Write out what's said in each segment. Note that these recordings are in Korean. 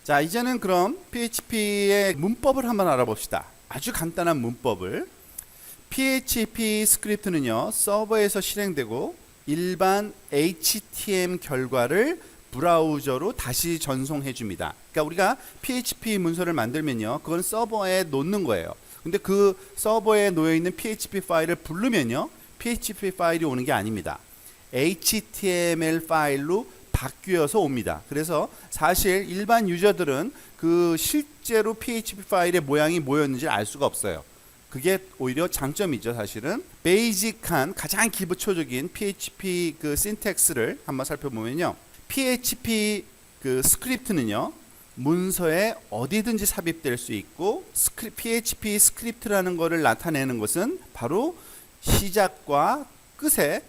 자, 이제는 그럼 PHP의 문법을 한번 알아봅시다. 아주 간단한 문법을. PHP 스크립트는요, 서버에서 실행되고 일반 HTML 결과를 브라우저로 다시 전송해 줍니다. 그러니까 우리가 PHP 문서를 만들면요, 그건 서버에 놓는 거예요. 근데 그 서버에 놓여 있는 PHP 파일을 부르면요, PHP 파일이 오는 게 아닙니다. HTML 파일로 바뀌어서 옵니다. 그래서 사실 일반 유저들은 그 실제로 PHP 파일의 모양이 뭐였는지 알 수가 없어요. 그게 오히려 장점이죠. 사실은 베이직한 가장 기초적인 PHP 그 신텍스를 한번 살펴보면요, PHP 그 스크립트는요, 문서에 어디든지 삽입될 수 있고, PHP 스크립트라는 것을 나타내는 것은 바로 시작과 끝에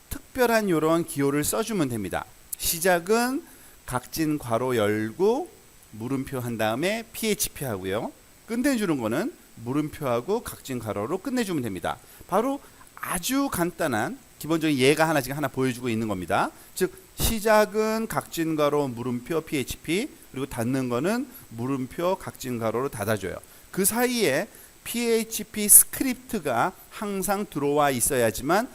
특별한 이런 기호를 써주면 됩니다. 시작은 각진 괄호 열고 물음표 한 다음에 PHP 하고요. 끝내주는 거는 물음표하고 각진 괄호로 끝내주면 됩니다. 바로 아주 간단한 기본적인 예가 하나 보여주고 있는 겁니다. 즉 시작은 각진 괄호 물음표 PHP, 그리고 닫는 거는 물음표 각진 괄호로 닫아줘요. 그 사이에 PHP 스크립트가 항상 들어와 있어야지만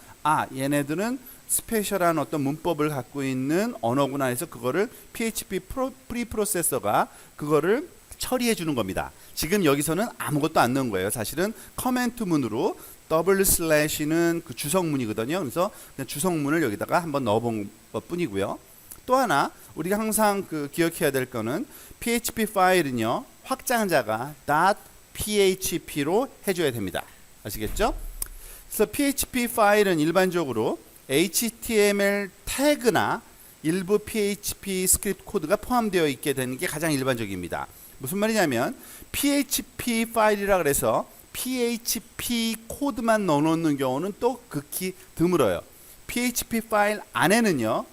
얘네들은 스페셜한 어떤 문법을 갖고 있는 언어구나 해서 그거를 PHP 프리프로세서가 그거를 처리해 주는 겁니다. 지금 여기서는 아무것도 안 넣은 거예요. 사실은 커멘트 문으로 더블 슬래시는 그 주성문이거든요. 그래서 그냥 주성문을 여기다가 한번 넣어본 것 뿐이고요. 또 하나 우리가 항상 그 기억해야 될 거는 PHP 파일은요, 확장자가 .php로 해줘야 됩니다. 아시겠죠? 그래서 PHP 파일은 일반적으로 HTML 태그나 일부 PHP 스크립트 코드가 포함되어 있게 되는 게 가장 일반적입니다. 무슨 말이냐면 PHP 파일이라 그래서 PHP 코드만 넣어놓는 경우는 또 극히 드물어요. PHP 파일 안에는요,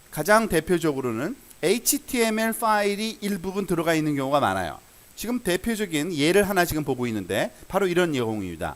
가장 대표적으로는 HTML 파일이 일부분 들어가 있는 경우가 많아요. 지금 대표적인 예를 하나 지금 보고 있는데 바로 이런 경우입니다.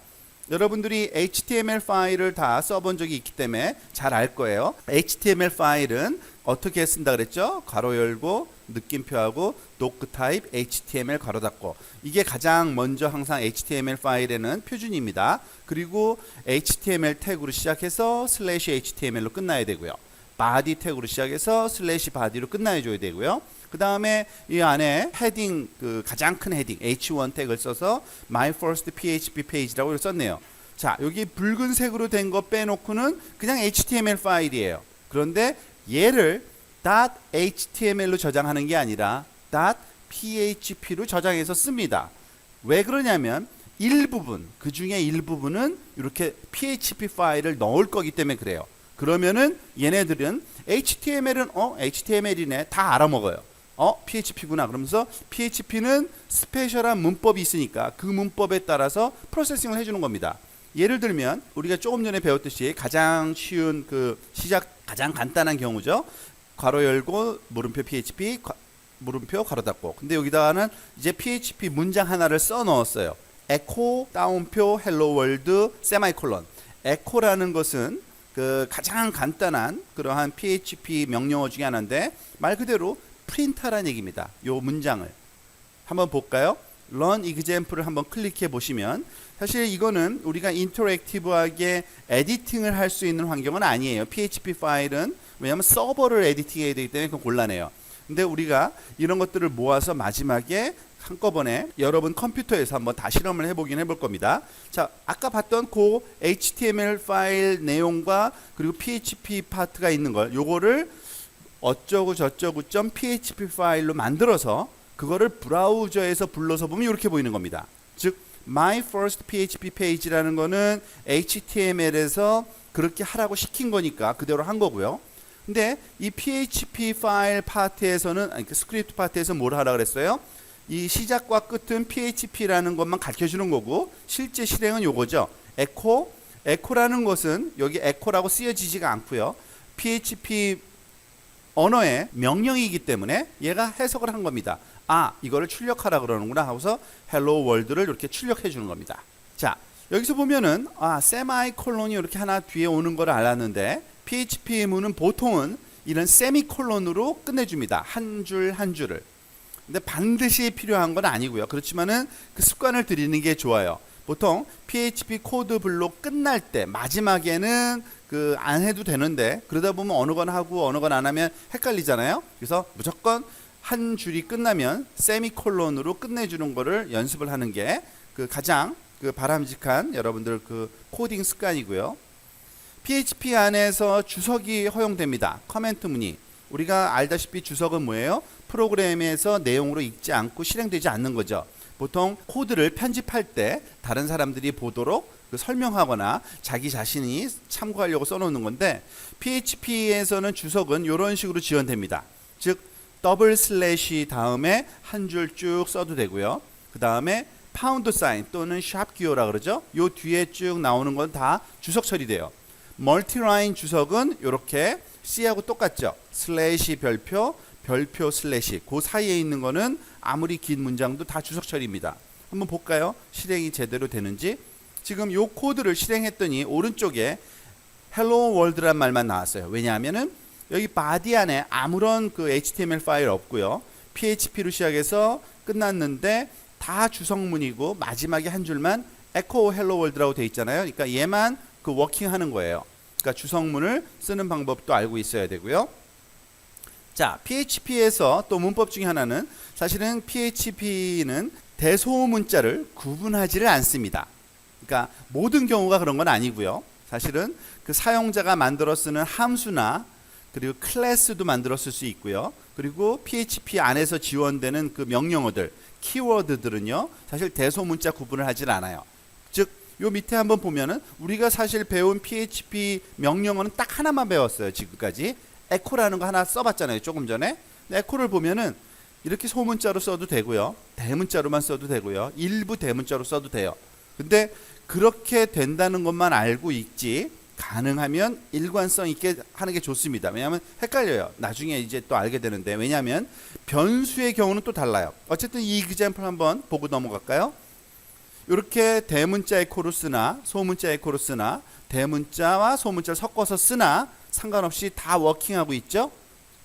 여러분들이 HTML 파일을 다 써본 적이 있기 때문에 잘 알 거예요. HTML 파일은 어떻게 쓴다 그랬죠? 괄호 열고 느낌표하고 도크 타입 HTML 괄호 닫고, 이게 가장 먼저 항상 HTML 파일에는 표준입니다. 그리고 HTML 태그로 시작해서 슬래시 HTML로 끝나야 되고요. 바디 태그로 시작해서 슬래시 바디로 끝나줘야 되고요. 그 다음에 이 안에 헤딩, 그 가장 큰 헤딩 H1 태그를 써서 My First PHP Page라고 썼네요. 자, 여기 붉은색으로 된 거 빼놓고는 그냥 HTML 파일이에요. 그런데 얘를 .html로 저장하는 게 아니라 .php로 저장해서 씁니다. 왜 그러냐면 일부분, 그 중에 일부분은 이렇게 PHP 파일을 넣을 거기 때문에 그래요. 그러면은 얘네들은 HTML은 HTML이네 다 알아먹어요. PHP구나 그러면서 PHP는 스페셜한 문법이 있으니까 그 문법에 따라서 프로세싱을 해주는 겁니다. 예를 들면 우리가 조금 전에 배웠듯이 가장 쉬운 그 시작 가장 간단한 경우죠. 괄호 열고 물음표 PHP 물음표 괄호 닫고. 근데 여기다가는 이제 PHP 문장 하나를 써 넣었어요. 에코 다운표 헬로 월드 세마이콜론. 에코라는 것은 그 가장 간단한 그러한 PHP 명령어 중에 하나인데 말 그대로 프린터란 얘기입니다. 요 문장을 한번 볼까요? Run example을 한번 클릭해 보시면 사실 이거는 우리가 인터랙티브하게 에디팅을 할 수 있는 환경은 아니에요. PHP 파일은 왜냐하면 서버를 에디팅해야 되기 때문에 그건 곤란해요. 근데 우리가 이런 것들을 모아서 마지막에 한꺼번에 여러분 컴퓨터에서 한번 다 실험을 해보긴 해볼 겁니다. 자, 아까 봤던 그 HTML 파일 내용과 그리고 PHP 파트가 있는 걸 요거를 어쩌고 저쩌고 .php 파일로 만들어서 그거를 브라우저에서 불러서 보면 이렇게 보이는 겁니다. 즉 My First PHP Page라는 거는 HTML에서 그렇게 하라고 시킨 거니까 그대로 한 거고요. 근데 이 PHP 파일 파트에서는 스크립트 파트에서 뭘 하라 그랬어요? 이 시작과 끝은 PHP라는 것만 가르쳐 주는 거고 실제 실행은 요거죠. 에코라는 것은 여기 에코라고 쓰여지지가 않고요. PHP 언어의 명령이기 때문에 얘가 해석을 한 겁니다. 이거를 출력하라 그러는구나 하고서 헬로 월드를 이렇게 출력해 주는 겁니다. 자, 여기서 보면은 세마이콜론이 이렇게 하나 뒤에 오는 걸 알았는데 PHP 문은 보통은 이런 세미콜론으로 끝내줍니다. 한 줄 한 줄을. 근데 반드시 필요한 건 아니고요. 그렇지만은 그 습관을 들이는 게 좋아요. 보통 PHP 코드 블록 끝날 때 마지막에는 그 안 해도 되는데 그러다 보면 어느 건 하고 어느 건 안 하면 헷갈리잖아요. 그래서 무조건 한 줄이 끝나면 세미콜론으로 끝내주는 거를 연습을 하는 게 그 가장 그 바람직한 여러분들 그 코딩 습관이고요. PHP 안에서 주석이 허용됩니다. 커멘트 문의. 우리가 알다시피 주석은 뭐예요? 프로그램에서 내용으로 읽지 않고 실행되지 않는 거죠. 보통 코드를 편집할 때 다른 사람들이 보도록 그 설명하거나 자기 자신이 참고하려고 써놓는 건데 PHP에서는 주석은 이런 식으로 지원됩니다. 즉 더블 슬래시 다음에 한 줄 쭉 써도 되고요. 그 다음에 파운드 사인 또는 샵 기호라 그러죠. 요 뒤에 쭉 나오는 건 다 주석 처리돼요. 멀티라인 주석은 이렇게 C하고 똑같죠. 슬래시 별표, 별표 슬래시 그 사이에 있는 거는 아무리 긴 문장도 다 주석 처리입니다. 한번 볼까요? 실행이 제대로 되는지. 지금 요 코드를 실행했더니 오른쪽에 Hello World란 말만 나왔어요. 왜냐하면은 여기 바디 안에 아무런 그 HTML 파일 없고요. PHP로 시작해서 끝났는데 다 주석문이고 마지막에 한 줄만 Echo Hello World라고 돼 있잖아요. 그러니까 얘만 그 워킹하는 거예요. 그러니까 주석문을 쓰는 방법도 알고 있어야 되고요. 자, PHP에서 또 문법 중에 하나는 사실은 PHP는 대소문자를 구분하지를 않습니다. 그러니까 모든 경우가 그런 건 아니고요. 사실은 그 사용자가 만들어 쓰는 함수나 그리고 클래스도 만들어 쓸 수 있고요. 그리고 PHP 안에서 지원되는 그 명령어들, 키워드들은요. 사실 대소문자 구분을 하질 않아요. 즉, 요 밑에 한번 보면은 우리가 사실 배운 PHP 명령어는 딱 하나만 배웠어요. 지금까지. 에코라는 거 하나 써봤잖아요. 조금 전에. 에코를 보면은 이렇게 소문자로 써도 되고요. 대문자로만 써도 되고요. 일부 대문자로 써도 돼요. 근데 그렇게 된다는 것만 알고 있지 가능하면 일관성 있게 하는 게 좋습니다. 왜냐하면 헷갈려요. 나중에 이제 또 알게 되는데 왜냐하면 변수의 경우는 또 달라요. 어쨌든 이 example 한번 보고 넘어갈까요? 이렇게 대문자 에코로 쓰나 소문자 에코로 쓰나 대문자와 소문자를 섞어서 쓰나 상관없이 다 워킹하고 있죠.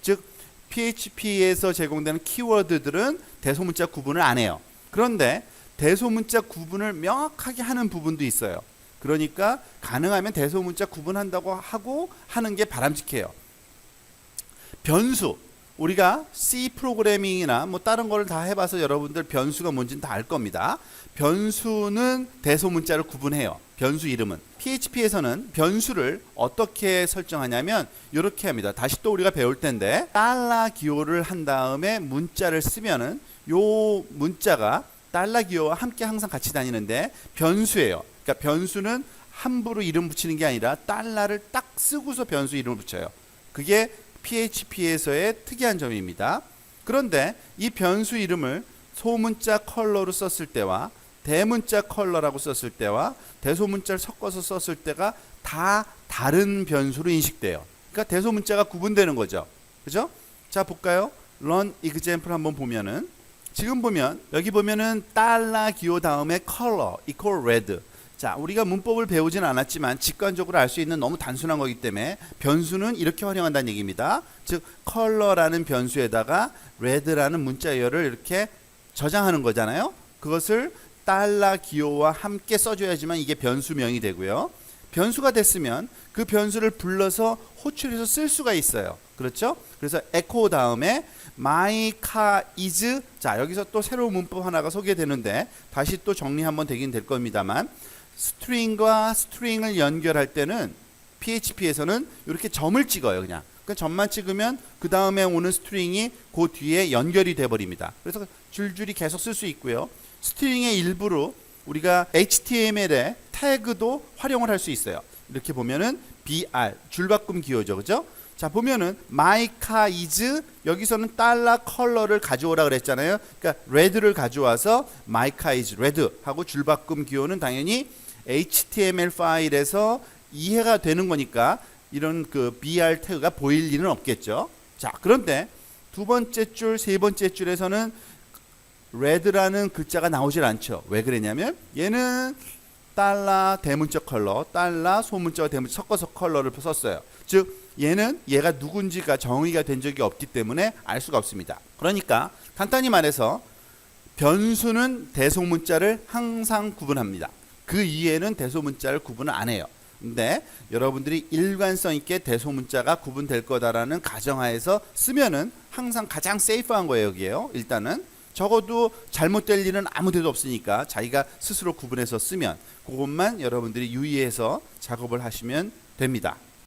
즉 PHP에서 제공되는 키워드들은 대소문자 구분을 안 해요. 그런데 대소문자 구분을 명확하게 하는 부분도 있어요. 그러니까 가능하면 대소문자 구분한다고 하고 하는 게 바람직해요. 변수. 우리가 C 프로그래밍이나 뭐 다른 거를 다 해봐서 여러분들 변수가 뭔지는 다 알 겁니다. 변수는 대소문자를 구분해요. 변수 이름은. PHP에서는 변수를 어떻게 설정하냐면 이렇게 합니다. 다시 또 우리가 배울 텐데 달러 기호를 한 다음에 문자를 쓰면은 요 문자가 달러 기호와 함께 항상 같이 다니는데 변수예요. 그러니까 변수는 함부로 이름 붙이는 게 아니라 달러를 딱 쓰고서 변수 이름을 붙여요. 그게 PHP에서의 특이한 점입니다. 그런데 이 변수 이름을 소문자 컬러로 썼을 때와 대문자 컬러라고 썼을 때와 대소문자를 섞어서 썼을 때가 다 다른 변수로 인식돼요. 그러니까 대소문자가 구분되는 거죠. 그죠? 자, 볼까요? run example 한번 보면은 지금 보면 여기 보면은 달러 기호 다음에 color equal red. 자, 우리가 문법을 배우진 않았지만 직관적으로 알 수 있는 너무 단순한 거기 때문에 변수는 이렇게 활용한다는 얘기입니다. 즉 color라는 변수에다가 red라는 문자열을 이렇게 저장하는 거잖아요. 그것을 달러 기호와 함께 써줘야지만 이게 변수명이 되고요. 변수가 됐으면 그 변수를 불러서 호출해서 쓸 수가 있어요. 그렇죠? 그래서 echo 다음에 my car is. 자, 여기서 또 새로운 문법 하나가 소개되는데 다시 또 정리 한번 되긴 될 겁니다만 스트링과 스트링을 연결할 때는 PHP에서는 이렇게 점을 찍어요. 그냥 그 점만 찍으면 그 다음에 오는 스트링이 그 뒤에 연결이 돼 버립니다. 그래서 줄줄이 계속 쓸 수 있고요. 스트링의 일부로 우리가 HTML에 태그도 활용을 할 수 있어요. 이렇게 보면은 BR 줄바꿈 기호죠. 그죠? 자, 보면은 my car is 여기서는 달러 컬러를 가져오라 그랬잖아요. 그러니까 red를 가져와서 my car is red 하고 줄바꿈 기호는 당연히 HTML 파일에서 이해가 되는 거니까 이런 그 BR 태그가 보일 리는 없겠죠. 자, 그런데 두 번째 줄, 세 번째 줄에서는 red라는 글자가 나오질 않죠. 왜 그러냐면 얘는 달러 대문자 컬러, 달러 소문자와 대문자 섞어서 컬러를 썼어요. 즉 얘는 얘가 누군지가 정의가 된 적이 없기 때문에 알 수가 없습니다. 그러니까 간단히 말해서 변수는 대소문자를 항상 구분합니다. 그 이외에는 대소문자를 구분을 안 해요. 근데 여러분들이 일관성 있게 대소문자가 구분될 거다라는 가정하에서 쓰면은 항상 가장 세이프한 거예요. 여기에요. 일단은 적어도 잘못될 일은 아무 데도 없으니까 자기가 스스로 구분해서 쓰면 그것만 여러분들이 유의해서 작업을 하시면 됩니다.